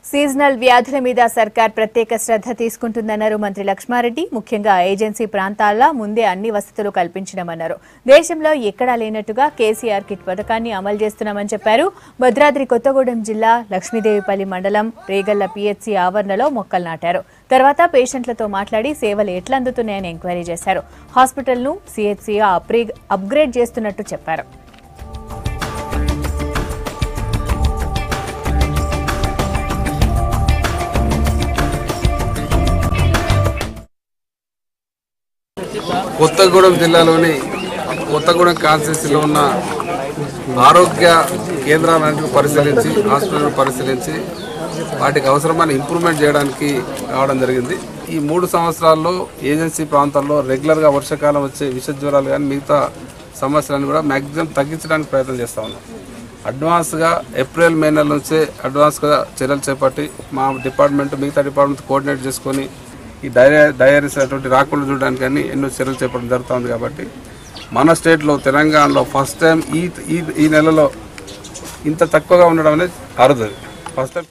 Seasonal వ్యాధుల మీద సర్కార్ ప్రత్యేక శ్రద్ధ తీసుకుంటుందన్నారు మంత్రి లక్ష్మారెడ్డి. ముఖ్యంగా ఏజెన్సీ ప్రాంతాల్లో ముందే అన్ని వసతులు కల్పించడమన్నారు. దేశంలో ఎక్కడా లేనట్టుగా కేసీఆర్ కిట్ పథకాన్ని అమలు చేస్తున్నామని చెప్పారు. భద్రాద్రి కొత్తగూడెం జిల్లా లక్ష్మీదేవిపల్లి మండలం రేగళ్ల పీహెచ్సీ ఆవరణలో మొక్కలు నాటారు. తర్వాత పేషెంట్లతో మాట్లాడి సేవలు ఎట్లా అందుతున్నాయని ఎంక్వైరీ చేశారు. హాస్పిటల్ను సీహెచ్సీగా అప్గ్రేడ్ చేస్తున్నట్టు చెప్పారు. కొత్తగూడెం జిల్లాలోని కొత్తగూడెం కాన్స్టిట్యున్సీలో ఉన్న ఆరోగ్య కేంద్రాలను పరిశీలించి హాస్పిటల్ పరిశీలించి వాటికి అవసరమైన ఇంప్రూవ్మెంట్ చేయడానికి రావడం జరిగింది. ఈ 3 సంవత్సరాల్లో ఏజెన్సీ ప్రాంతాల్లో రెగ్యులర్గా వర్షాకాలం వచ్చే విష జ్వరాలు కానీ మిగతా సమస్యలను కూడా మ్యాక్సిమం తగ్గించడానికి ప్రయత్నం చేస్తూ ఉన్నాం. అడ్వాన్స్గా ఏప్రిల్ మే నెల నుంచే అడ్వాన్స్గా చర్యలు చేపట్టి మా డిపార్ట్మెంట్ మిగతా డిపార్ట్మెంట్ కోఆర్డినేట్ చేసుకొని ఈ డయేరీస్ అటువంటి రాకుండా చూడడానికి కానీ ఎన్నో చర్యలు చేపట్టడం జరుగుతుంది. కాబట్టి మన స్టేట్లో తెలంగాణలో ఫస్ట్ టైం ఈ నెలలో ఇంత తక్కువగా ఉండడం అనేది అరుదు. First time